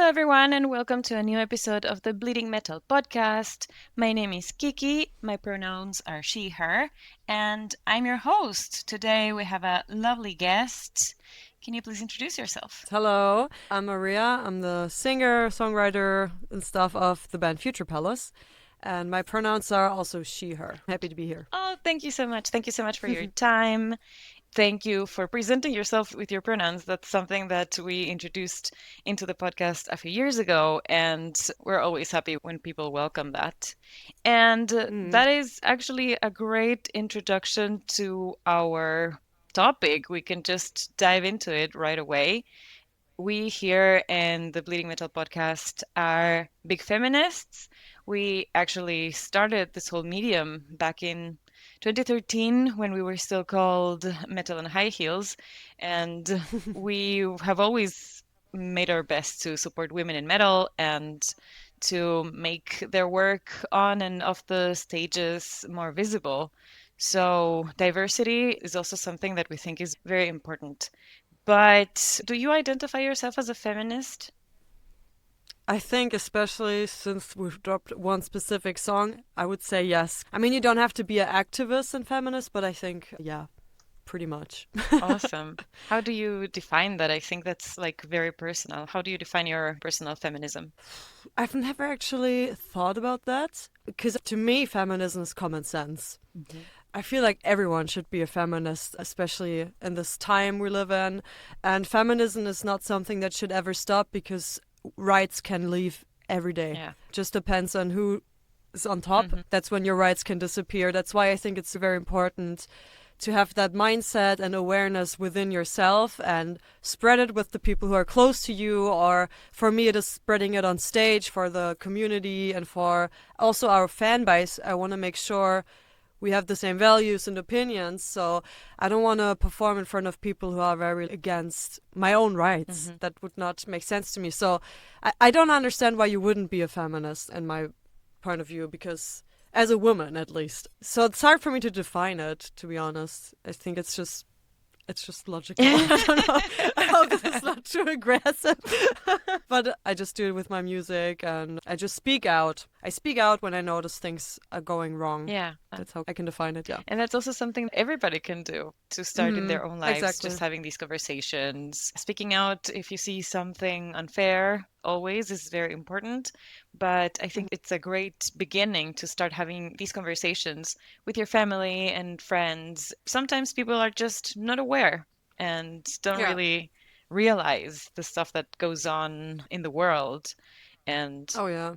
everyone, and welcome to a new episode of the Bleeding Metal podcast. My name is Kiki, my pronouns are she, her, and I'm your host. Today we have a lovely guest. Can you please introduce yourself? Hello, I'm Maria. I'm the singer, songwriter, and stuff of the band Future Palace. And my pronouns are also she, her. Happy to be here. Oh, thank you so much. Thank you so much for your time. Thank you for presenting yourself with your pronouns. That's something that we introduced into the podcast a few years ago, and we're always happy when people welcome that. And that is actually a great introduction to our topic. We can just dive into it right away. We here in the Bleeding Metal podcast are big feminists. We actually started this whole medium back in 2013 when we were still called Metal and High Heels. And we have always made our best to support women in metal and to make their work on and off the stages more visible. So diversity is also something that we think is very important. But do you identify yourself as a feminist? I think, especially since we've dropped one specific song, I would say yes. I mean, you don't have to be an activist and feminist, but I think, yeah, pretty much. Awesome. How do you define that? I think that's like very personal. How do you define your personal feminism? I've never actually thought about that because to me, feminism is common sense. Mm-hmm. I feel like everyone should be a feminist, especially in this time we live in. And feminism is not something that should ever stop because rights can leave every day. Yeah. Just depends on who is on top. Mm-hmm. That's when your rights can disappear. That's why I think it's very important to have that mindset and awareness within yourself and spread it with the people who are close to you. Or for me, it is spreading it on stage for the community and for also our fan base. I want to make sure we have the same values and opinions, so I don't want to perform in front of people who are very against my own rights. Mm-hmm. That would not make sense to me. So I don't understand why you wouldn't be a feminist in my point of view, because as a woman, at least. So it's hard for me to define it, to be honest. I think it's just logical. I don't know. I hope this is not too aggressive. But I just do it with my music and I just speak out. I speak out when I notice things are going wrong. Yeah. That's how I can define it, yeah. And that's also something everybody can do to start in their own lives, exactly. just having these conversations. Speaking out if you see something unfair always is very important. But I think it's a great beginning to start having these conversations with your family and friends. Sometimes people are just not aware and don't really realize the stuff that goes on in the world. And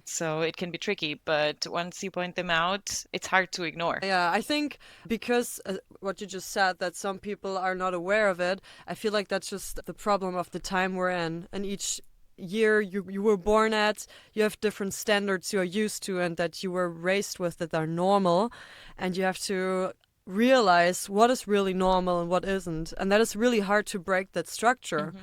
so it can be tricky, but once you point them out, it's hard to ignore. Yeah, I think because what you just said, that some people are not aware of it, I feel like that's just the problem of the time we're in. And each year you were born at, you have different standards you're used to and that you were raised with that are normal. And you have to realize what is really normal and what isn't. And that is really hard to break that structure. Mm-hmm.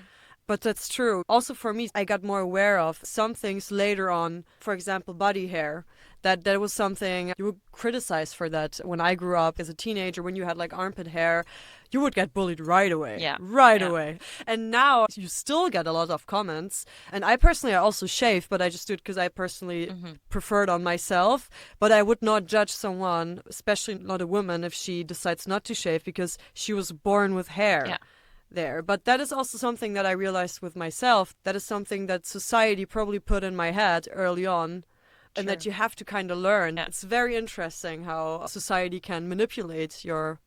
But that's true. Also for me, I got more aware of some things later on. For example, body hair. That was something you would criticize for that when I grew up as a teenager. When you had like armpit hair, you would get bullied right away. Yeah. Right away. And now you still get a lot of comments. And I personally also shave, but I just do it because I personally prefer it on myself. But I would not judge someone, especially not a woman, if she decides not to shave because she was born with hair. Yeah. There. But that is also something that I realized with myself. That is something that society probably put in my head early on and that you have to kind of learn. Yeah. It's very interesting how society can manipulate your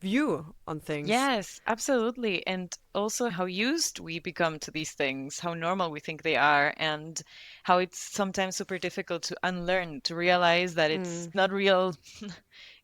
view on things. Yes, absolutely. And also how used we become to these things, how normal we think they are, and how it's sometimes super difficult to unlearn, to realize that it's not real,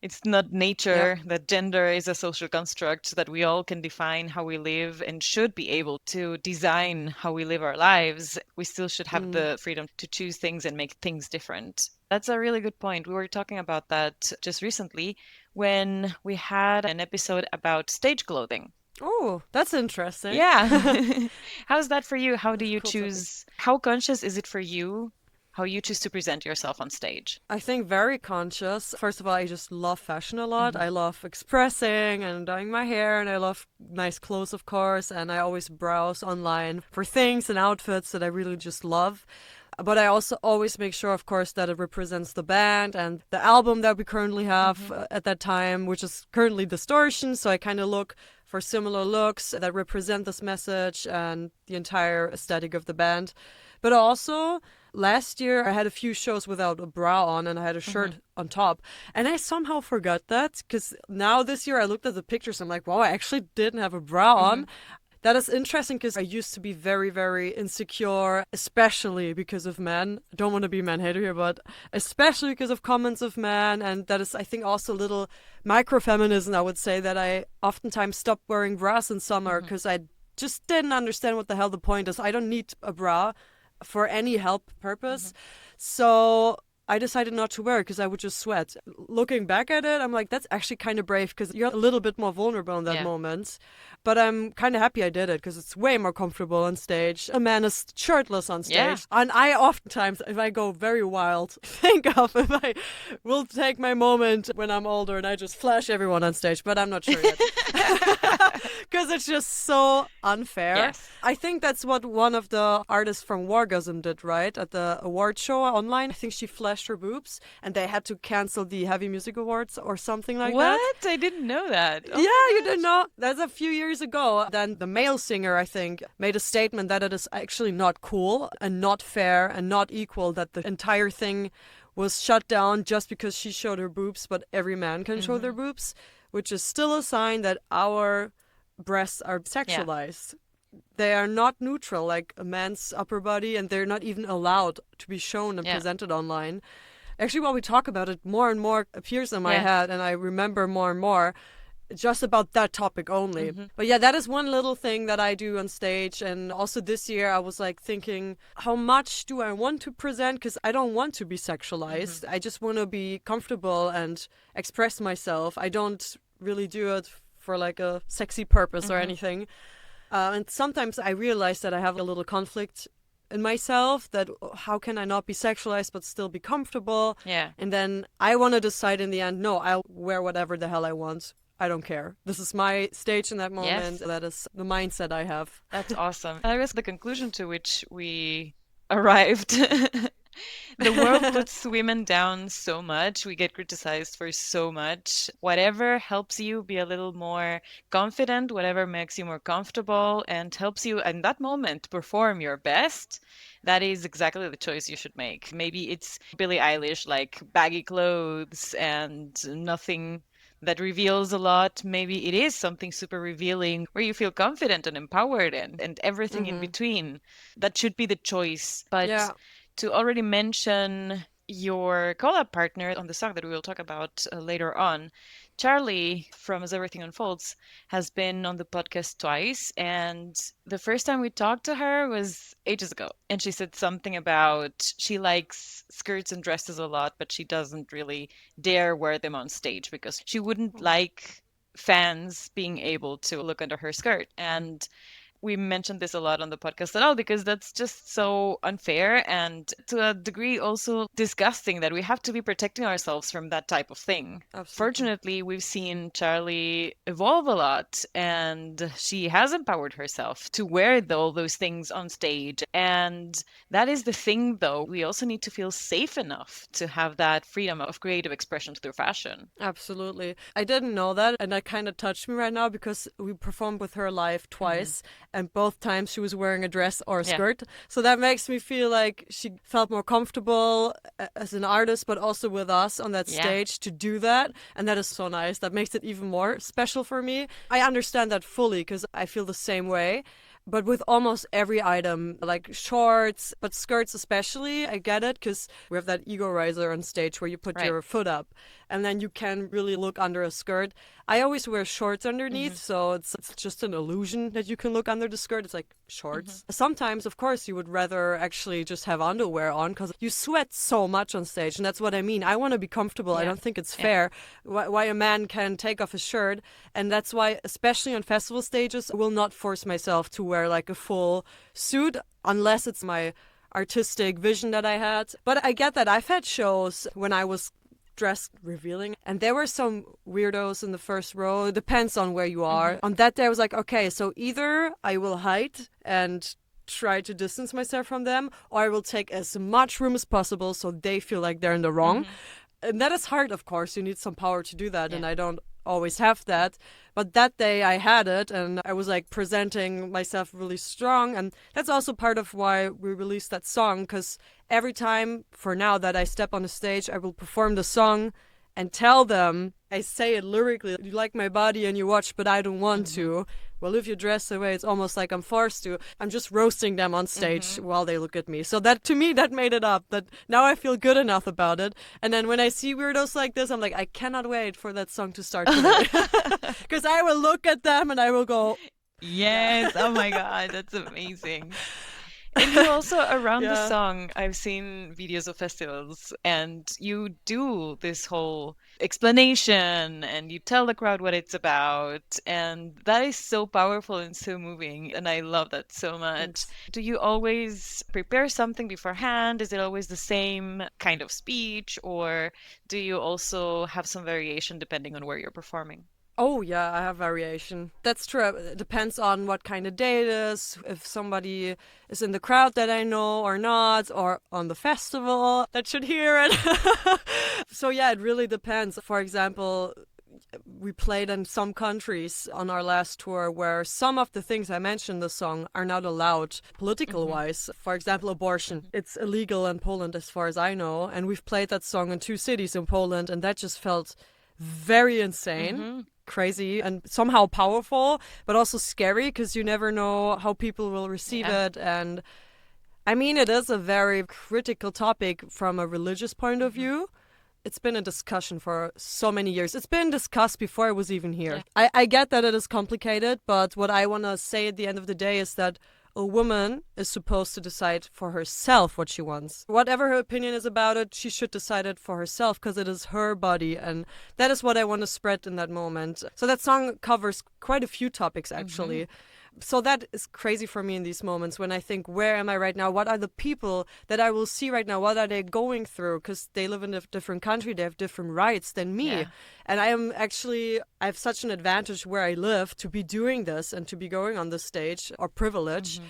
it's not nature, that gender is a social construct, that we all can define how we live and should be able to design how we live our lives. We still should have the freedom to choose things and make things different. That's a really good point. We were talking about that just recently when we had an episode about stage clothing. Oh, that's interesting. Yeah. How's that for you? How do you Cool choose? How conscious is it for you how you choose to present yourself on stage? I think very conscious. First of all, I just love fashion a lot. Mm-hmm. I love expressing and dyeing my hair, and I love nice clothes, of course. And I always browse online for things and outfits that I really just love. But I also always make sure, of course, that it represents the band and the album that we currently have at that time, which is currently Distortion. So I kind of look for similar looks that represent this message and the entire aesthetic of the band. But also, last year I had a few shows without a bra on and I had a shirt on top. And I somehow forgot that because now this year I looked at the pictures and I'm like, wow, I actually didn't have a bra on. That is interesting because I used to be very, very insecure, especially because of men. I don't want to be a man hater here, but especially because of comments of men. And that is, I think, also a little microfeminism, I would say, that I oftentimes stopped wearing bras in summer because I just didn't understand what the hell the point is. I don't need a bra for any help purpose. So I decided not to wear it because I would just sweat. Looking back at it, I'm like, that's actually kind of brave because you're a little bit more vulnerable in that moment. But I'm kind of happy I did it because it's way more comfortable on stage. A man is shirtless on stage. Yeah. And I oftentimes, if I go very wild, think of if I will take my moment when I'm older and I just flash everyone on stage. But I'm not sure yet. Because it's just so unfair. Yes. I think that's what one of the artists from Wargasm did, right? At the award show online. I think she flashed her boobs and they had to cancel the Heavy Music Awards or something like that. What? I didn't know that. Oh Yeah, you didn't know? That's a few years ago. Then the male singer, I think, made a statement that it is actually not cool and not fair and not equal that the entire thing was shut down just because she showed her boobs, but every man can show their boobs, which is still a sign that our breasts are sexualized. They are not neutral like a man's upper body, and they're not even allowed to be shown and presented online. Actually, while we talk about it, more and more appears in my head, and I remember more and more just about that topic only. But yeah, that is one little thing that I do on stage. And also this year I was like thinking, how much do I want to present? Because I don't want to be sexualized. I just want to be comfortable and express myself. I don't really do it for like a sexy purpose or anything. And sometimes I realize that I have a little conflict in myself, that how can I not be sexualized but still be comfortable? Yeah. And then I want to decide in the end, no, I'll wear whatever the hell I want. I don't care. This is my stage in that moment. Yes. That is the mindset I have. That's awesome. I guess the conclusion to which we arrived. The world puts women down so much. We get criticized for so much. Whatever helps you be a little more confident, whatever makes you more comfortable and helps you in that moment perform your best, that is exactly the choice you should make. Maybe it's Billie Eilish, like baggy clothes and nothing that reveals a lot. Maybe it is something super revealing where you feel confident and empowered and everything in between. That should be the choice. But to already mention your collab partner on the song that we will talk about later on, Charlie from As Everything Unfolds has been on the podcast twice. And the first time we talked to her was ages ago. And she said something about she likes skirts and dresses a lot, but she doesn't really dare wear them on stage because she wouldn't like fans being able to look under her skirt. And we mentioned this a lot on the podcast at all because that's just so unfair and to a degree also disgusting that we have to be protecting ourselves from that type of thing. Absolutely. Fortunately, we've seen Charlie evolve a lot and she has empowered herself to wear all those things on stage. And that is the thing, though. We also need to feel safe enough to have that freedom of creative expression through fashion. Absolutely. I didn't know that, and that kind of touched me right now because we performed with her live twice. And both times she was wearing a dress or a skirt. So that makes me feel like she felt more comfortable as an artist, but also with us on that stage to do that. And that is so nice. That makes it even more special for me. I understand that fully because I feel the same way. But with almost every item, like shorts, but skirts especially, I get it because we have that ego riser on stage where you put your foot up and then you can really look under a skirt. I always wear shorts underneath, so it's just an illusion that you can look under the skirt. It's like shorts. Sometimes, of course, you would rather actually just have underwear on because you sweat so much on stage, and that's what I mean. I want to be comfortable. I don't think it's fair why a man can take off his shirt, and that's why, especially on festival stages, I will not force myself to wear like a full suit unless it's my artistic vision that I had. But I get that. I've had shows when I was dressed revealing, and there were some weirdos in the first row. It depends on where you are. On that day I was like, okay, so either I will hide and try to distance myself from them, or I will take as much room as possible so they feel like they're in the wrong. And that is hard, of course. You need some power to do that, and I don't always have that. But that day I had it, and I was like presenting myself really strong. And that's also part of why we released that song, because every time for now that I step on the stage, I will perform the song and tell them, I say it lyrically, you like my body and you watch, but I don't want to. Well, if you dress the way, it's almost like I'm forced to. I'm just roasting them on stage while they look at me. So that, to me, that made it up. That now I feel good enough about it. And then when I see weirdos like this, I'm like, I cannot wait for that song to start today. Because I will look at them and I will go, yes, oh my God, that's amazing. And you also, around the song, I've seen videos of festivals, and you do this whole explanation and you tell the crowd what it's about. And that is so powerful and so moving. And I love that so much. Thanks. Do you always prepare something beforehand? Is it always the same kind of speech? Or do you also have some variation depending on where you're performing? Oh, yeah, I have variation. That's true. It depends on what kind of day it is, if somebody is in the crowd that I know or not, or on the festival that should hear it. So, yeah, it really depends. For example, we played in some countries on our last tour where some of the things I mentioned in the song are not allowed political-wise. For example, abortion. It's illegal in Poland as far as I know. And we've played that song in 2 cities in Poland, and that just felt very insane. Crazy and somehow powerful, but also scary because you never know how people will receive it. And I mean, it is a very critical topic from a religious point of view. It's been a discussion for so many years. It's been discussed before I was even here. I get that it is complicated, but what I want to say at the end of the day is that a woman is supposed to decide for herself what she wants. Whatever her opinion is about it, she should decide it for herself because it is her body. And that is what I want to spread in that moment. So that song covers quite a few topics, actually. So that is crazy for me in these moments when I think, where am I right now? What are the people that I will see right now? What are they going through? Because they live in a different country. They have different rights than me. And I have such an advantage where I live to be doing this and to be going on this stage, or privilege.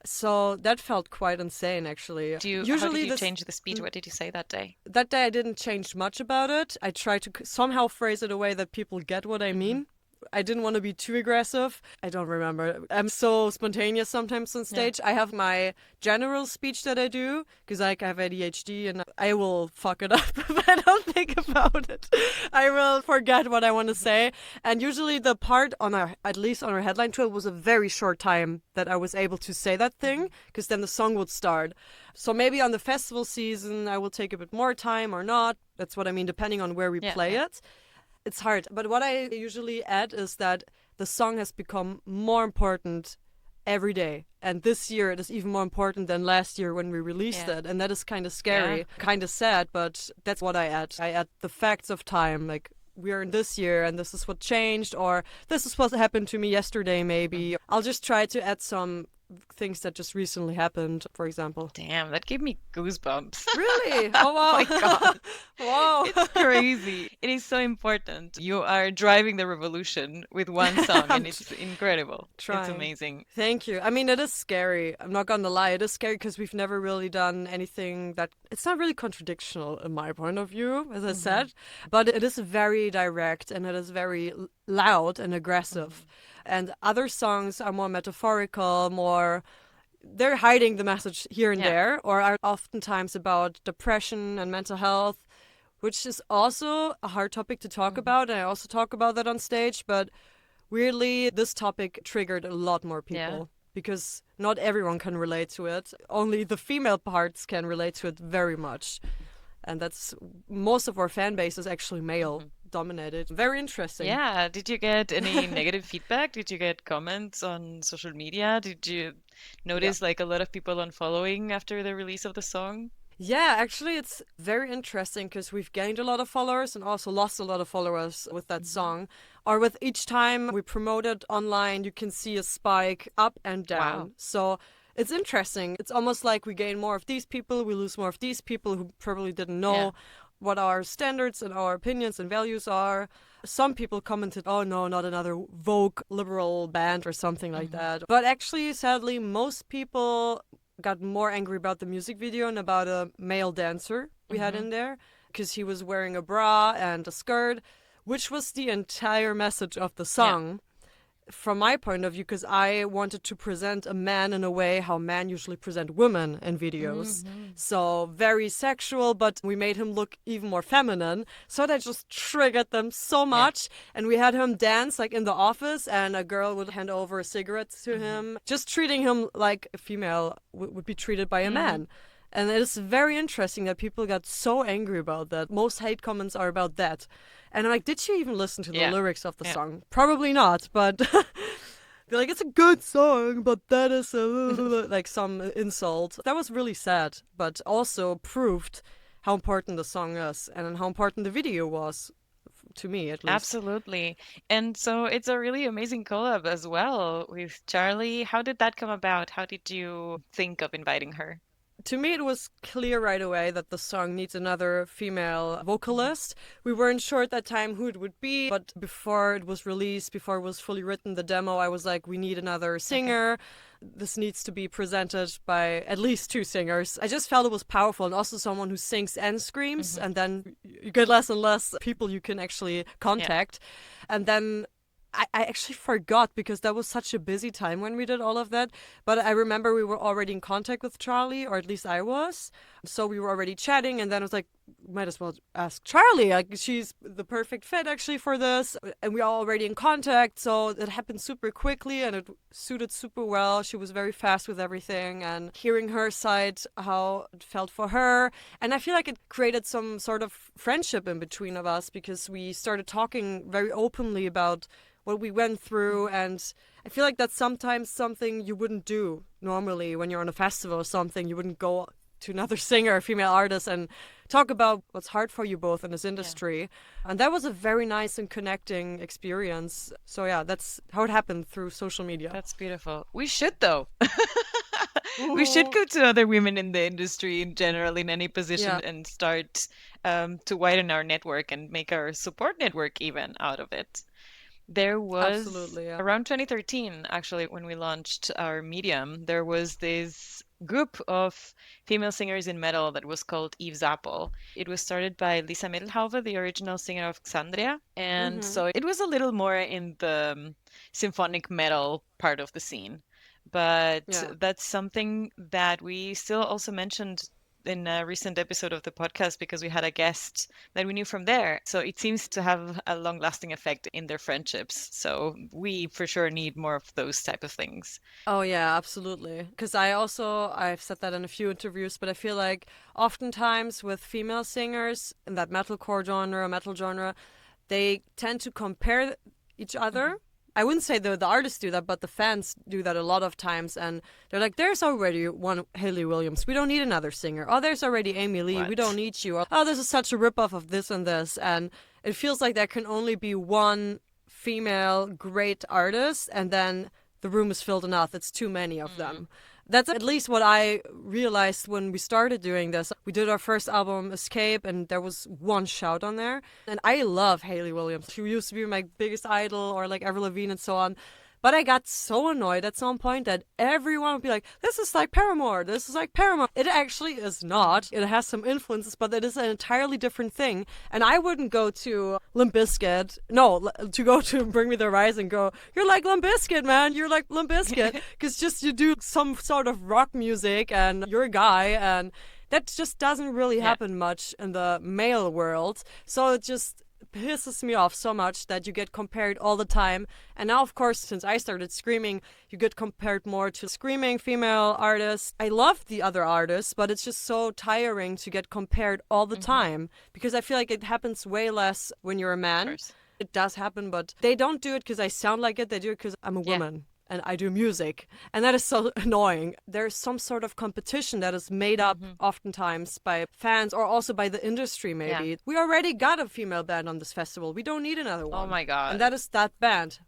So that felt quite insane, actually. How did you change the speech? What did you say that day? That day I didn't change much about it. I tried to somehow phrase it a way that people get what I mean. I didn't want to be too aggressive. I don't remember. I'm so spontaneous sometimes on stage. I have my general speech that I do because I have ADHD and I will fuck it up if I don't think about it. I will forget what I want to say. And usually the part at least on our headline tour, was a very short time that I was able to say that thing because then the song would start. So maybe on the festival season, I will take a bit more time or not. That's what I mean, depending on where we play it. It's hard. But what I usually add is that the song has become more important every day. And this year it is even more important than last year when we released it. And that is kind of scary, kind of sad, but that's what I add. I add the facts of time, like we're in this year and this is what changed, or this is what happened to me yesterday maybe. I'll just try to add some things that just recently happened, for example. Damn, that gave me goosebumps. Really? Oh, wow. Oh my God. Wow. It's crazy. It is so important. You are driving the revolution with one song and it's incredible. Trying. It's amazing. Thank you. I mean, it is scary. I'm not going to lie. It is scary because we've never really done anything that... It's not really contradictional in my point of view, as I said, but it is very direct and it is very loud and aggressive. And other songs are more metaphorical, they're hiding the message here and there, or are oftentimes about depression and mental health, which is also a hard topic to talk about. And I also talk about that on stage. But weirdly, this topic triggered a lot more people because not everyone can relate to it. Only the female parts can relate to it very much. And that's most of our fan base is actually male. Dominated. Very interesting. Yeah. Did you get any negative feedback? Did you get comments on social media? Did you notice like a lot of people unfollowing after the release of the song? Yeah, actually it's very interesting because we've gained a lot of followers and also lost a lot of followers with that song. Or with each time we promote it online, you can see a spike up and down. Wow. So it's interesting. It's almost like we gain more of these people, we lose more of these people who probably didn't know Yeah. what our standards and our opinions and values are. Some people commented, oh no, not another Vogue liberal band or something like that. But actually, sadly, most people got more angry about the music video and about a male dancer we had in there because he was wearing a bra and a skirt, which was the entire message of the song. From my point of view, because I wanted to present a man in a way how men usually present women in videos. So very sexual, but we made him look even more feminine. So that just triggered them so much. And we had him dance like in the office, and a girl would hand over a cigarette to him, just treating him like a female would be treated by a man. And it is very interesting that people got so angry about that. Most hate comments are about that. And I'm like, did you even listen to the lyrics of the song? Probably not, but they're like, it's a good song, but that is like some insult. That was really sad, but also proved how important the song is and how important the video was, to me at least. Absolutely. And so it's a really amazing collab as well with Charlie. How did that come about? How did you think of inviting her? To me, it was clear right away that the song needs another female vocalist. We weren't sure at that time who it would be, but before it was released, before it was fully written, the demo, I was like, we need another singer. This needs to be presented by at least 2 singers. I just felt it was powerful, and also someone who sings and screams, and then you get less and less people you can actually contact. And then I actually forgot because that was such a busy time when we did all of that. But I remember we were already in contact with Charlie, or at least I was. So we were already chatting, and then I was like, might as well ask Charlie. Like, she's the perfect fit actually for this. And we are already in contact. So it happened super quickly and it suited super well. She was very fast with everything, and hearing her side, how it felt for her. And I feel like it created some sort of friendship in between of us because we started talking very openly about what we went through, and I feel like that's sometimes something you wouldn't do normally when you're on a festival or something. You wouldn't go to another singer, a female artist, and talk about what's hard for you both in this industry. And that was a very nice and connecting experience. So yeah, that's how it happened, through social media. That's beautiful. We should, though. We should go to other women in the industry in general, in any position, and start to widen our network and make our support network even out of it. There was around 2013, actually, when we launched our Medium, there was this group of female singers in metal that was called Eve's Apple. It was started by Lisa Mittelhaufe, the original singer of Xandria. And so it was a little more in the symphonic metal part of the scene. But that's something that we still also mentioned in a recent episode of the podcast because we had a guest that we knew from there. So it seems to have a long-lasting effect in their friendships. So we for sure need more of those type of things. Oh yeah, absolutely. Because I've said that in a few interviews, but I feel like oftentimes with female singers in that metalcore genre, metal genre, they tend to compare each other. I wouldn't say the artists do that, but the fans do that a lot of times. And they're like, there's already one Hayley Williams. We don't need another singer. Oh, there's already Amy Lee. We don't need you. Oh, this is such a ripoff of this and this. And it feels like there can only be one female great artist, and then the room is filled enough. It's too many of them. That's at least what I realized when we started doing this. We did our first album, Escape, and there was one shout on there. And I love Hayley Williams. She used to be my biggest idol, or like Avril Lavigne and so on. But I got so annoyed at some point that everyone would be like, this is like Paramore, this is like Paramore. It actually is not. It has some influences, but it is an entirely different thing. And I wouldn't go to Limp Bizkit, to go to Bring Me the Horizon and go, you're like Limp Bizkit, man, you're like Limp Bizkit. Because just you do some sort of rock music and you're a guy, and that just doesn't really happen much in the male world. So it just pisses me off so much that you get compared all the time. And now, of course, since I started screaming, you get compared more to screaming female artists. I love the other artists, but it's just so tiring to get compared all the time, because I feel like it happens way less when you're a man. It does happen, but they don't do it because I sound like it. They do it because I'm a woman. And I do music. And that is so annoying. There's some sort of competition that is made up oftentimes by fans, or also by the industry, maybe. We already got a female band on this festival. We don't need another one. Oh my God. And that is that band.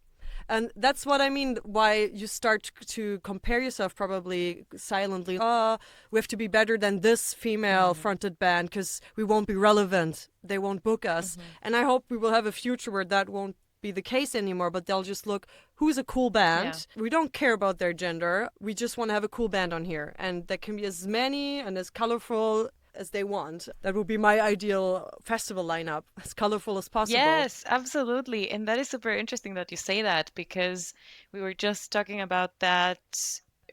And that's what I mean, why you start to compare yourself probably silently. Oh, we have to be better than this female fronted band because we won't be relevant. They won't book us. And I hope we will have a future where that won't be the case anymore, but they'll just look, who's a cool band? We don't care about their gender. We just want to have a cool band on here. And there can be as many and as colorful as they want. That would be my ideal festival lineup, as colorful as possible. Yes, absolutely. And that is super interesting that you say that, because we were just talking about that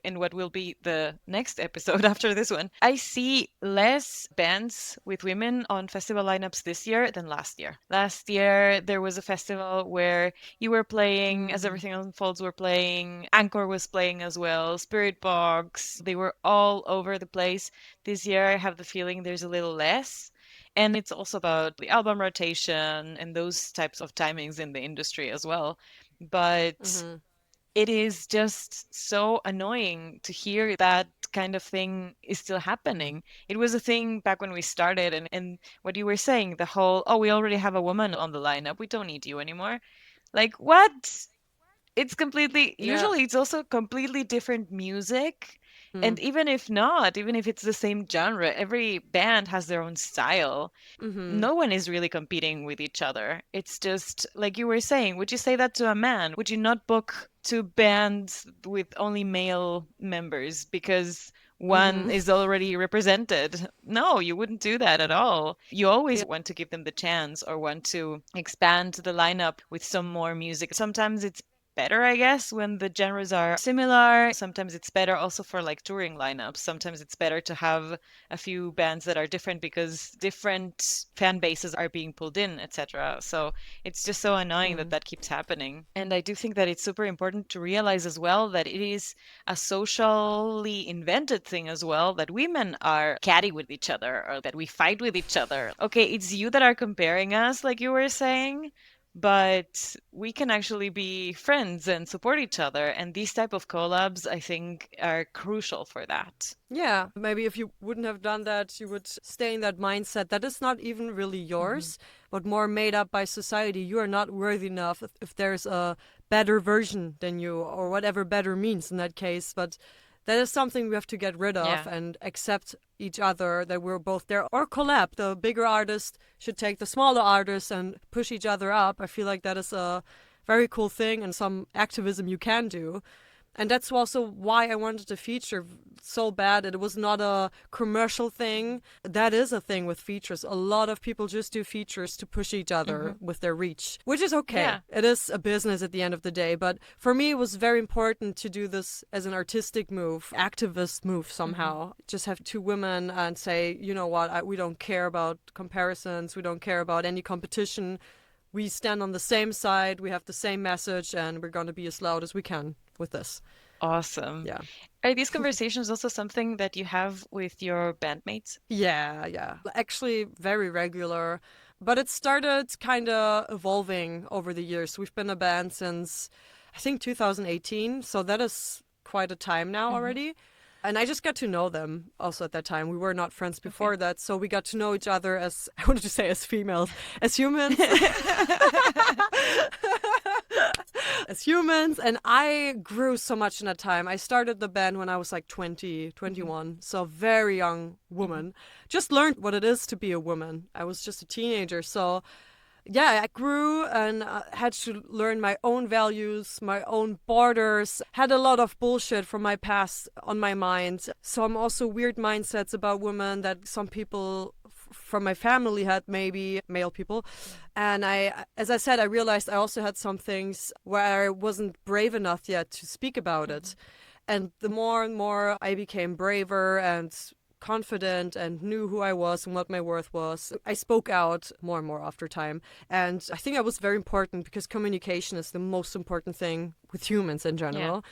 in what will be the next episode after this one. I see less bands with women on festival lineups this year than last year. Last year, there was a festival where you were playing, As Everything Unfolds were playing, Anchor was playing as well, Spirit Box. They were all over the place. This year, I have the feeling there's a little less. And it's also about the album rotation and those types of timings in the industry as well. But it is just so annoying to hear that kind of thing is still happening. It was a thing back when we started, and what you were saying, the whole, oh, we already have a woman on the lineup, we don't need you anymore. Like, what? It's completely, usually it's also completely different music. And even if not, even if it's the same genre, every band has their own style. No one is really competing with each other. It's just like you were saying, would you say that to a man? Would you not book two bands with only male members because one is already represented? No, you wouldn't do that at all. You always want to give them the chance or want to expand the lineup with some more music. Sometimes it's better, I guess, when the genres are similar. Sometimes it's better also for like touring lineups. Sometimes it's better to have a few bands that are different because different fan bases are being pulled in, etc. So it's just so annoying that that keeps happening. And I do think that it's super important to realize as well that it is a socially invented thing as well, that women are catty with each other or that we fight with each other. Okay, it's you that are comparing us, like you were saying, but we can actually be friends and support each other, and these type of collabs I think are crucial for that. Yeah, maybe if you wouldn't have done that, you would stay in that mindset that is not even really yours, but more made up by society. You are not worthy enough if there's a better version than you, or whatever better means in that case. But that is something we have to get rid of and accept each other, that we're both there, or collab. The bigger artist should take the smaller artist and push each other up. I feel like that is a very cool thing and some activism you can do. And that's also why I wanted to feature so bad. It was not a commercial thing. That is a thing with features. A lot of people just do features to push each other with their reach, which is okay. Yeah. It is a business at the end of the day. But for me, it was very important to do this as an artistic move, activist move somehow. Just have two women and say, you know what, we don't care about comparisons. We don't care about any competition. We stand on the same side. We have the same message, and we're going to be as loud as we can with this. Awesome. Yeah. Are these conversations also something that you have with your bandmates? Yeah. Actually, very regular. But it started kind of evolving over the years. We've been a band since, I think, 2018. So that is quite a time now already. And I just got to know them also at that time. We were not friends before that. So we got to know each other as, I wanted to say as females, as humans. As humans. And I grew so much in that time. I started the band when I was like 20, 21. So very young woman. Just learned what it is to be a woman. I was just a teenager. So yeah, I grew and had to learn my own values, my own borders, had a lot of bullshit from my past on my mind. Some also weird mindsets about women that some people from my family had, maybe male people. And as I said, I realized I also had some things where I wasn't brave enough yet to speak about it. And the more and more I became braver and confident and knew who I was and what my worth was, I spoke out more and more after time. And I think that was very important because communication is the most important thing with humans in general.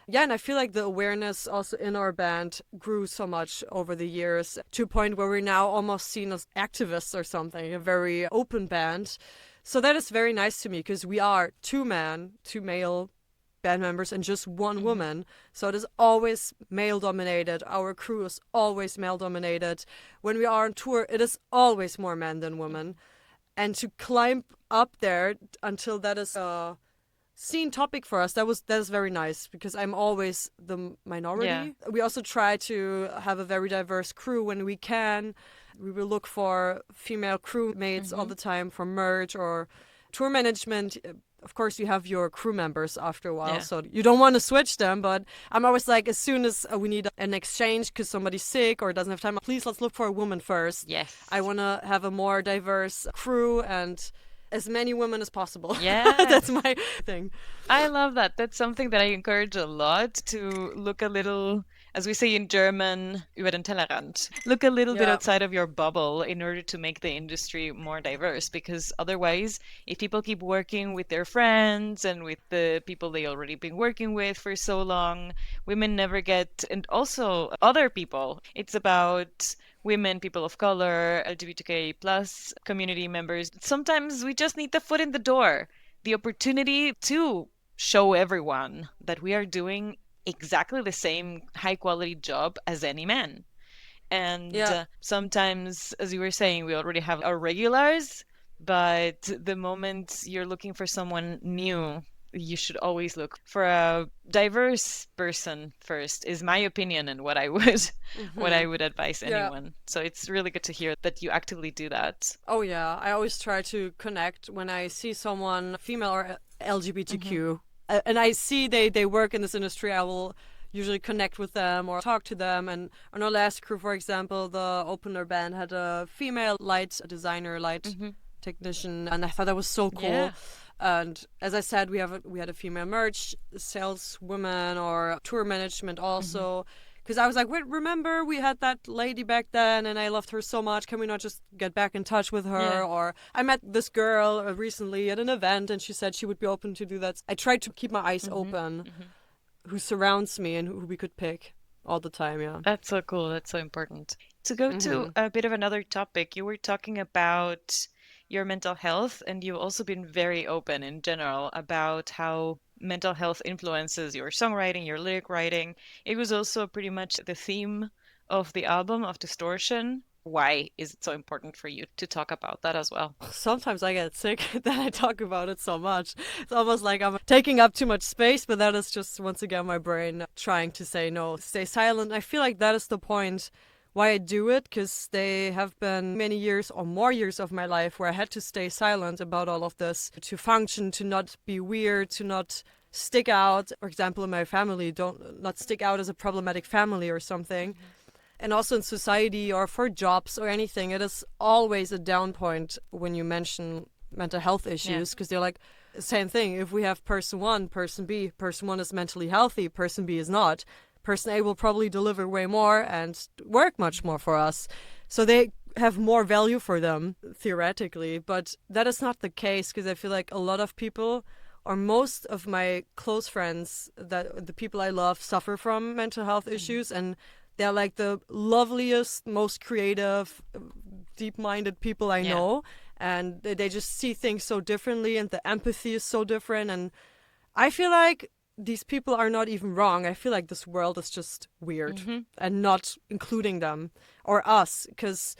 Yeah, and I feel like the awareness also in our band grew so much over the years to a point where we're now almost seen as activists or something, a very open band. So that is very nice to me because we are two male band members and just one woman. So it is always male dominated. Our crew is always male dominated. When we are on tour, it is always more men than women. And to climb up there until that is seen topic for us. That's very nice because I'm always the Yeah. minority. We also try to have a very diverse crew when we can. We will look for female crewmates all Hmm. the time for merch or tour management. Of course, you have your crew members after a while, Yeah. so you don't want to switch them. But I'm always like, as soon as we need an exchange because somebody's sick or doesn't have time, please let's look for a woman first. I Yes. want to have a more diverse crew and as many women as possible. That's Yes. my thing. I love that. That's something that I encourage a lot to look a little, as we say in German, über den Tellerrand. Look a little bit Yeah. outside of your bubble in order to make the industry more diverse. Because otherwise, if people keep working with their friends and with the people they already been working with for so long, women never get, and also other people. It's about women, people of color, LGBTQ plus community members. Sometimes we just need the foot in the door, the opportunity to show everyone that we are doing exactly the same high quality job as any man. And Yeah. sometimes, as you were saying, we already have our regulars, but the moment you're looking for someone new, you should always look for a diverse person first, is my opinion and what I would what I Hmm. would advise Yeah. anyone. So it's really good to hear that you actively do that. Oh yeah. I always try to connect when I see someone female or Hmm. LGBTQ, and I see they work in this industry. I will usually connect with them or talk to them. And on our last crew, for example, the opener band had a female light designer, light Hmm. technician, and I thought that was so cool. Yeah. And as I said, we had a female merch saleswoman or tour management Hmm. also. Because I was like, wait, remember we had that lady back then and I loved her so much. Can we not just get back in touch with her? Yeah. Or I met this girl recently at an event and she said she would be open to do that. I tried to keep my eyes Hmm. open Hmm. who surrounds me and who we could pick all the time, yeah. That's so cool. That's so important. To go to Hmm. a bit of another topic, you were talking about your mental health, and you've also been very open in general about how mental health influences your songwriting, your lyric writing. It was also pretty much the theme of the album of Distortion. Why is it so important for you to talk about that as well? Sometimes I get sick that I talk about it so much. It's almost like I'm taking up too much space, but that is just once again my brain trying to say no, stay silent. I feel like that is the point why I do it, because they have been many years or more years of my life where I had to stay silent about all of this to function, to not be weird, to not stick out. For example, in my family, don't not stick out as a problematic family or something. Hmm. And also in society or for jobs or anything, it is always a down point when you mention mental health Yeah. issues because they're like, same thing. If we have person one, person one is mentally healthy, person B is not. Person A will probably deliver way more and work much more for us. So they have more value for them theoretically, but that is not the case because I feel like a lot of people or most of my close friends that the people I love suffer from mental health Hmm. issues and they're like the loveliest, most creative, deep-minded people I Yeah. know, and they just see things so differently, and the empathy is so different. And I feel like these people are not even wrong. I feel like this world is just weird Hmm. and not including them or us, because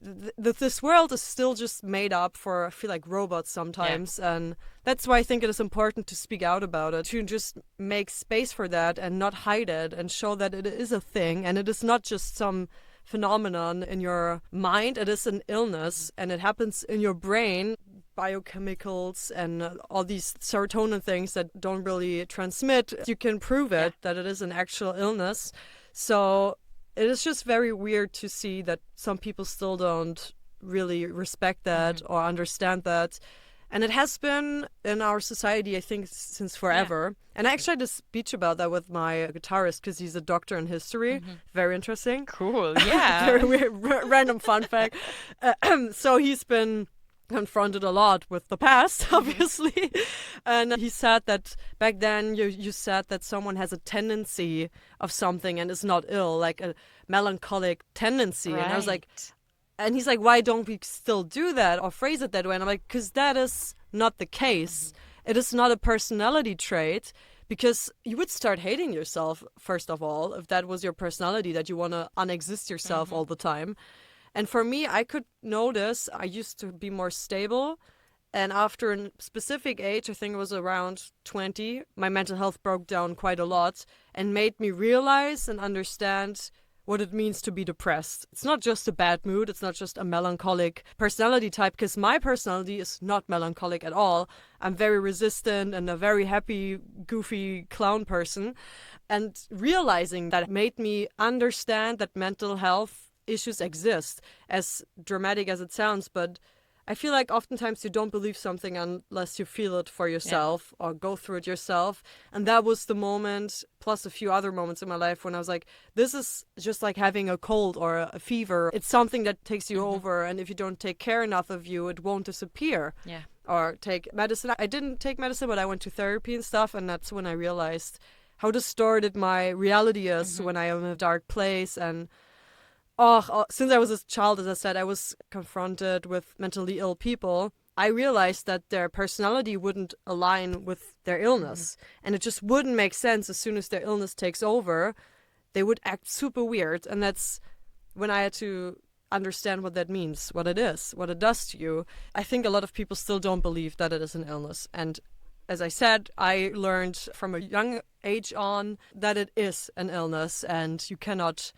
this world is still just made up for, I feel like, robots Yeah. sometimes. And that's why I think it is important to speak out about it, to just make space for that and not hide it and show that it is a thing and it is not just some phenomenon in your mind. It is an illness and it happens in your brain, biochemicals and all these serotonin things that don't really transmit. You can prove Yeah. it that it is an actual illness. So it is just very weird to see that some people still don't really respect Hmm. that or understand that. And it has been in our society, I think, since Yeah. forever. And I actually had a speech about that with my guitarist because he's a doctor in history. Hmm. Very interesting. Cool. Very Yeah. weird, random fun fact. So he's been confronted a lot with the past, obviously. And he said that back then you said that someone has a tendency of something and is not ill, like a melancholic tendency. And I was like, Right. and he's like, why don't we still do that or phrase it that way? And I'm like, because that is not the case. It is not a personality trait. Because you would start hating yourself, first of all, if that was your personality, that you want to unexist yourself Hmm. all the time. And for me, I could notice I used to be more stable And after a specific age, I think it was around 20, my mental health broke down quite a lot and made me realize and understand what it means to be depressed. It's not just a bad mood, it's not just a melancholic personality type, because my personality is not melancholic at all. I'm very resistant and a very happy, goofy clown person. And realizing that made me understand that mental health issues exist, as dramatic as it sounds, but I feel like oftentimes you don't believe something unless you feel it for yourself or go through it yourself. And that was the moment, plus a few other moments in my life, when I was like, this is just like having a cold or a fever. It's something that takes you over. And if you don't take care enough of you, it won't disappear. Yeah. Or take medicine. I didn't take medicine, but I went to therapy and stuff. And that's when I realized how distorted my reality is when I am in a dark place. And since I was a child, as I said, I was confronted with mentally ill people. I realized that their personality wouldn't align with their illness. And it just wouldn't make sense. As soon as their illness takes over, they would act super weird. And that's when I had to understand what that means, what it is, what it does to you. I think a lot of people still don't believe that it is an illness. And as I said, I learned from a young age on that it is an illness and you cannot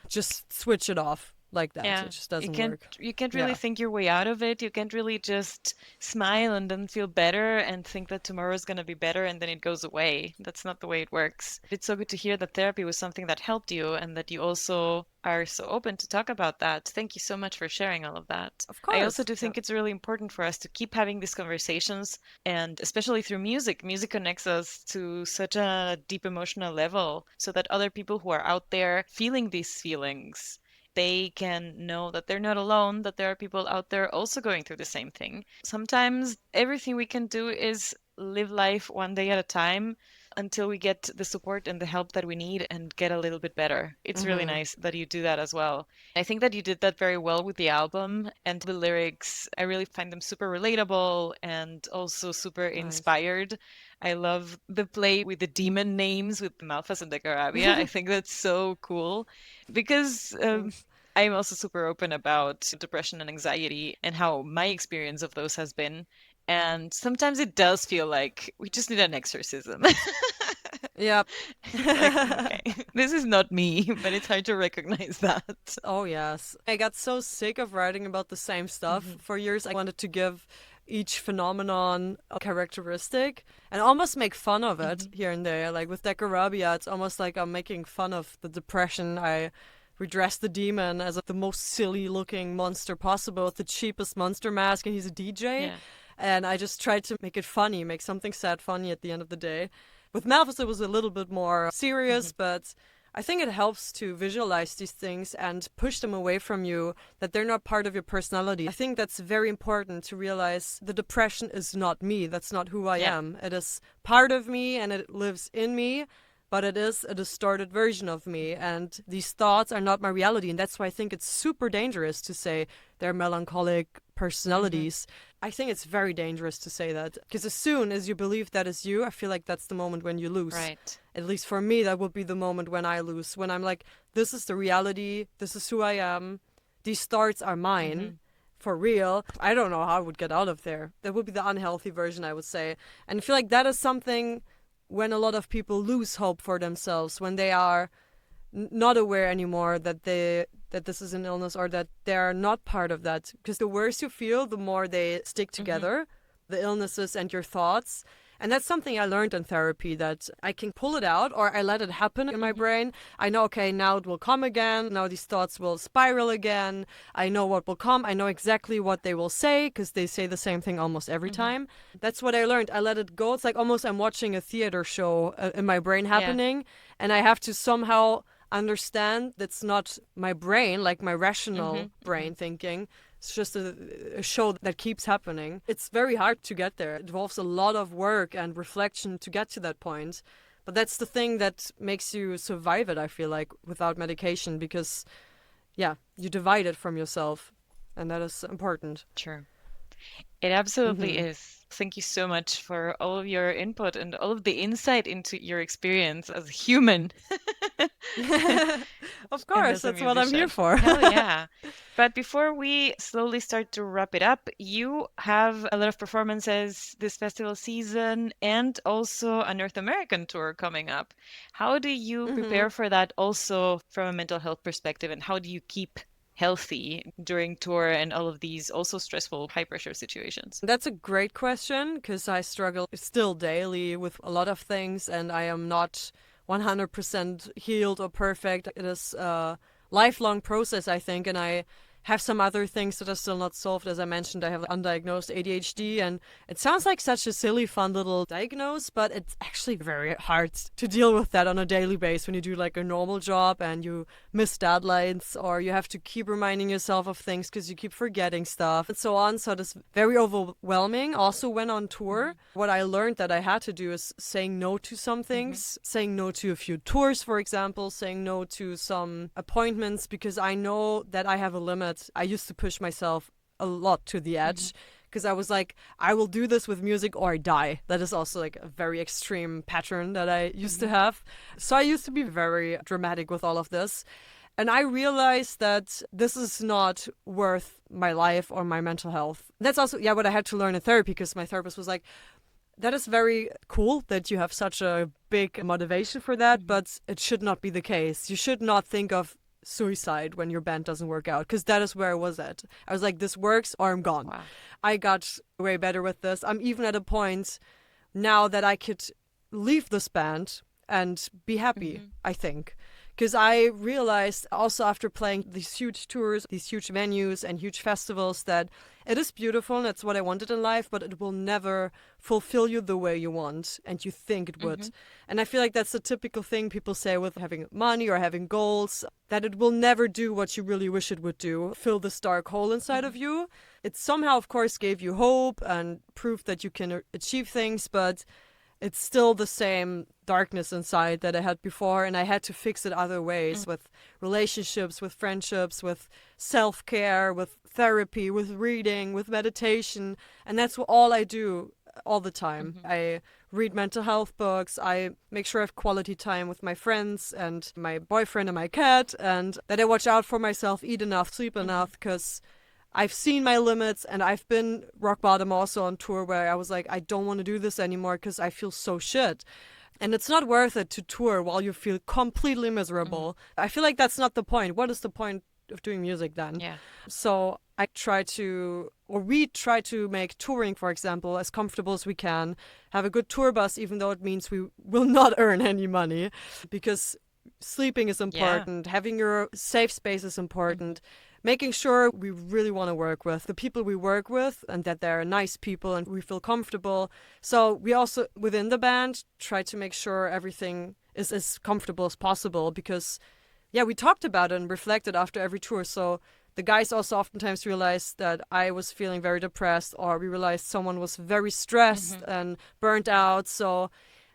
just switch it off like that. Yeah, It just doesn't can't work. you can't really think your way out of it. You can't really just smile and then feel better and think that tomorrow's going to be better and then it goes away. That's not the way it works. It's so good to hear that therapy was something that helped you and that you also are so open to talk about that. Thank you so much for sharing all of that. Of I also course. do think it's really important for us to keep having these conversations, and especially through music. Music connects us to such a deep emotional level so that other people who are out there feeling these feelings, they can know that they're not alone, that there are people out there also going through the same thing. Sometimes everything we can do is live life one day at a time until we get the support and the help that we need and get a little bit better. It's really nice that you do that as well. I think that you did that very well with the album, and the lyrics, I really find them super relatable and also super Nice. inspired. I love the play with the demon names with Malphas and Decarabia. I think that's so cool because Thanks. I'm also super open about depression and anxiety and how my experience of those has been. And sometimes it does feel like we just need an exorcism. Yep. Like, okay, this is not me, but it's hard to recognize that. Oh, yes. I got so sick of writing about the same stuff for years. I wanted to give each phenomenon a characteristic and almost make fun of it here and there. Like with Decarabia, it's almost like I'm making fun of the depression. I redress the demon as the most silly looking monster possible with the cheapest monster mask, and he's a DJ. Yeah. And I just tried to make it funny, make something sad funny at the end of the day. With Malthus, it was a little bit more serious, but I think it helps to visualize these things and push them away from you, that they're not part of your personality. I think that's very important to realize the depression is not me. That's not who I am. It is part of me and it lives in me, but it is a distorted version of me. And these thoughts are not my reality. And that's why I think it's super dangerous to say they're melancholic personalities. I think it's very dangerous to say that, because as soon as you believe that is you, I feel like that's the moment when you lose. Right. At least for me, that would be the moment when I lose, when I'm like, this is the reality, this is who I am, these thoughts are mine, for real. I don't know how I would get out of there. That would be the unhealthy version, I would say. And I feel like that is something when a lot of people lose hope for themselves, when they are not aware anymore that this is an illness or that they're not part of that. Because the worse you feel, the more they stick together, the illnesses and your thoughts. And that's something I learned in therapy, that I can pull it out or I let it happen in my brain. I know, okay, now it will come again. Now these thoughts will spiral again. I know what will come. I know exactly what they will say because they say the same thing almost every time. That's what I learned. I let it go. It's like almost I'm watching a theater show in my brain happening, and I have to somehow understand that's not my brain, like my rational brain thinking. It's just a show that keeps happening. It's very hard to get there. It involves a lot of work and reflection to get to that point. But that's the thing that makes you survive it, I feel like, without medication, because, yeah, you divide it from yourself. And that is important. Sure. It absolutely is. Thank you so much for all of your input and all of the insight into your experience as a human. Of and course, as a that's what I'm here musician. for. Hell yeah. But before we slowly start to wrap it up, you have a lot of performances this festival season and also a North American tour coming up. How do you Hmm. prepare for that also from a mental health perspective, and how do you keep healthy during tour and all of these also stressful, high pressure situations? That's a great question because I struggle still daily with a lot of things and I am not 100% healed or perfect. It is a lifelong process, I think, and I have some other things that are still not solved. As I mentioned, I have undiagnosed ADHD, and it sounds like such a silly, fun little diagnose, but it's actually very hard to deal with that on a daily basis when you do like a normal job and you miss deadlines or you have to keep reminding yourself of things because you keep forgetting stuff and so on. So it's very overwhelming. Also, when on tour, what I learned that I had to do is saying no to some things, saying no to a few tours, for example, saying no to some appointments because I know that I have a limit. I used to push myself a lot to the edge because I was like, I will do this with music or I die. That is also like a very extreme pattern that I used to have. So I used to be very dramatic with all of this. And I realized that this is not worth my life or my mental health. That's also, yeah, what I had to learn in therapy because my therapist was like, that is very cool that you have such a big motivation for that, but it should not be the case. You should not think of suicide when your band doesn't work out because that is where I was at. I was like, this works or I'm gone. Wow. I got way better with this. I'm even at a point now that I could leave this band and be happy, I think. Because I realized also after playing these huge tours, these huge venues and huge festivals that it is beautiful and that's what I wanted in life, but it will never fulfill you the way you want and you think it would. And I feel like that's a typical thing people say with having money or having goals, that it will never do what you really wish it would do, fill this dark hole inside of you. It somehow, of course, gave you hope and proof that you can achieve things, but it's still the same darkness inside that I had before, and I had to fix it other ways with relationships, with friendships, with self-care, with therapy, with reading, with meditation, and that's all I do all the time. I read mental health books, I make sure I have quality time with my friends and my boyfriend and my cat, and that I watch out for myself, eat enough, sleep enough, because I've seen my limits and I've been rock bottom also on tour where I was like, I don't want to do this anymore because I feel so shit. And it's not worth it to tour while you feel completely miserable. I feel like that's not the point. What is the point of doing music then? Yeah. So I try to, or we try to make touring, for example, as comfortable as we can, have a good tour bus, even though it means we will not earn any money because sleeping is important, having your safe space is important. Making sure we really want to work with the people we work with and that they're nice people and we feel comfortable. So we also, within the band, try to make sure everything is as comfortable as possible because, yeah, we talked about it and reflected after every tour. So the guys also oftentimes realized that I was feeling very depressed or we realized someone was very stressed and burnt out. So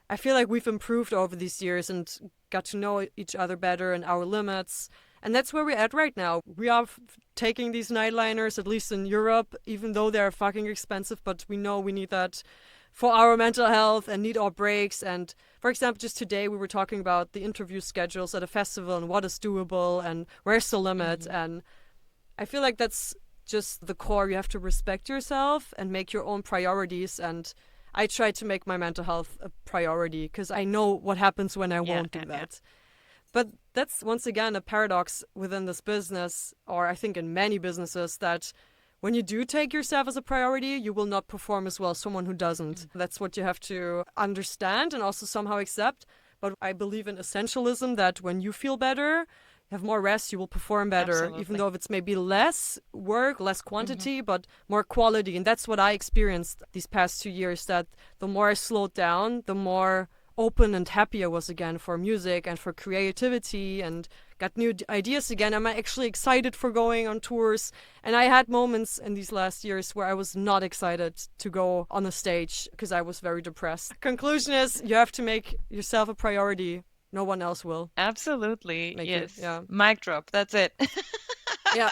I feel like we've improved over these years and got to know each other better and our limits. And that's where we're at right now. We are taking these nightliners, at least in Europe, even though they're fucking expensive, but we know we need that for our mental health and need our breaks. And for example, just today we were talking about the interview schedules at a festival and what is doable and where's the limit. And I feel like that's just the core. You have to respect yourself and make your own priorities. And I try to make my mental health a priority because I know what happens when I won't do that. But that's, once again, a paradox within this business, or I think in many businesses, that when you do take yourself as a priority, you will not perform as well as someone who doesn't. That's what you have to understand and also somehow accept. But I believe in essentialism, that when you feel better, have more rest, you will perform better, even though if it's maybe less work, less quantity, but more quality. And that's what I experienced these past 2 years, that the more I slowed down, the more open and happy I was again for music and for creativity and got new ideas again. I'm actually excited for going on tours. And I had moments in these last years where I was not excited to go on the stage because I was very depressed. Conclusion is you have to make yourself a priority. No one else will. Absolutely. Yes. Yeah. Mic drop. That's it. Yeah.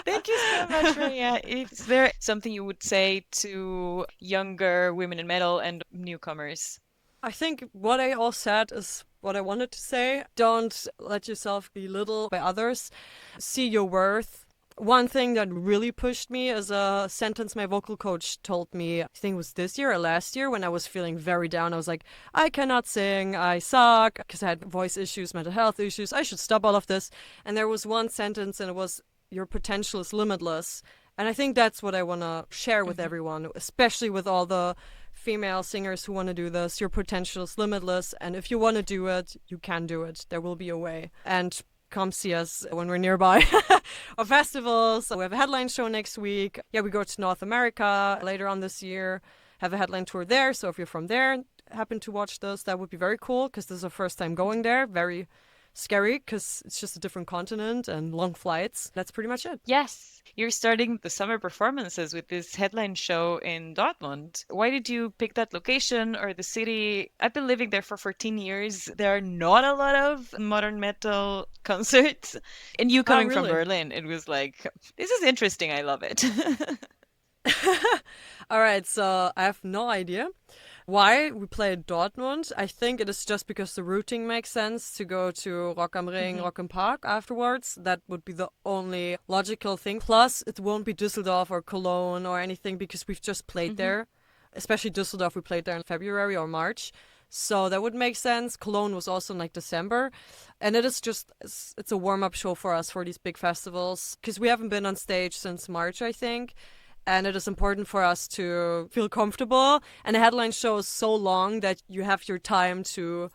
Thank you so much, Maria. Is there something you would say to younger women in metal and newcomers? I think what I all said is what I wanted to say. Don't let yourself be belittled by others. See your worth. One thing that really pushed me is a sentence my vocal coach told me, I think it was this year or last year, when I was feeling very down. I was like, I cannot sing, I suck, because I had voice issues, mental health issues, I should stop all of this. And there was one sentence, and it was, your potential is limitless. And I think that's what I want to share with everyone, especially with all the female singers who want to do this. Your potential is limitless, and if you want to do it, you can do it. There will be a way. And come see us when we're nearby or festivals. We have a headline show next week. Yeah, we go to North America later on this year, have a headline tour there. So if you're from there, happen to watch this, that would be very cool, because this is our first time going there. Very scary because it's just a different continent and long flights. That's pretty much it. Yes, you're starting the summer performances with this headline show in Dortmund. Why did you pick that location or the city? I've been living there for 14 years. There are not a lot of modern metal concerts. And you coming from really? Berlin, it was like, this is interesting. I love it. All right, so I have no idea why we play at Dortmund. I think it is just because the routing makes sense to go to Rock am Ring, Rock im Park afterwards. That would be the only logical thing. Plus, it won't be Düsseldorf or Cologne or anything, because we've just played there. Especially Düsseldorf, we played there in February or March. So that would make sense. Cologne was also in like December. And it is just, it's a warm-up show for us for these big festivals, because we haven't been on stage since March, I think. And it is important for us to feel comfortable. And a headline show is so long that you have your time to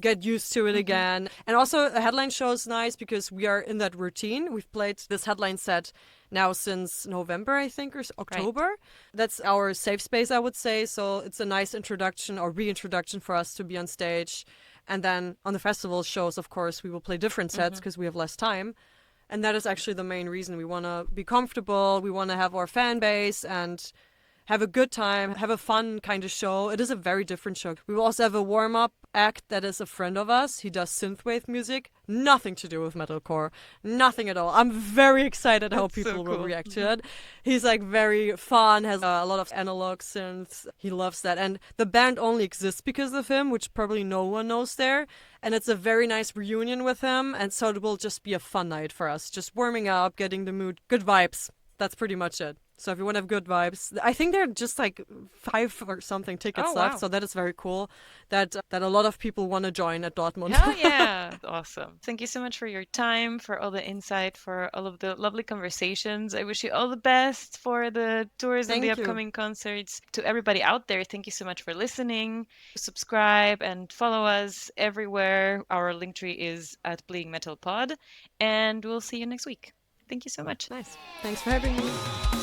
get used to it again. And also a headline show is nice because we are in that routine. We've played this headline set now since November, I think, or October. Right. That's our safe space, I would say. So it's a nice introduction or reintroduction for us to be on stage. And then on the festival shows, of course, we will play different sets because we have less time. And that is actually the main reason. We want to be comfortable. We want to have our fan base and have a good time, have a fun kind of show. It is a very different show. We will also have a warm-up act that is a friend of us. He does synthwave music. Nothing to do with metalcore. Nothing at all. I'm very excited how people will react to it. He's like very fun, has a lot of analog synths. He loves that. And the band only exists because of him, which probably no one knows there. And it's a very nice reunion with him. And so it will just be a fun night for us. Just warming up, getting the mood, good vibes. That's pretty much it. So if you want to have good vibes, I think there are just like 5 or something tickets left. So that is very cool that a lot of people want to join at Dortmund. Hell yeah. Awesome. Thank you so much for your time, for all the insight, for all of the lovely conversations. I wish you all the best for the tours and the upcoming concerts. To everybody out there, thank you so much for listening. Subscribe and follow us everywhere. Our link tree is at Bleeding Metal Pod. And we'll see you next week. Thank you so much. Nice. Thanks for having me.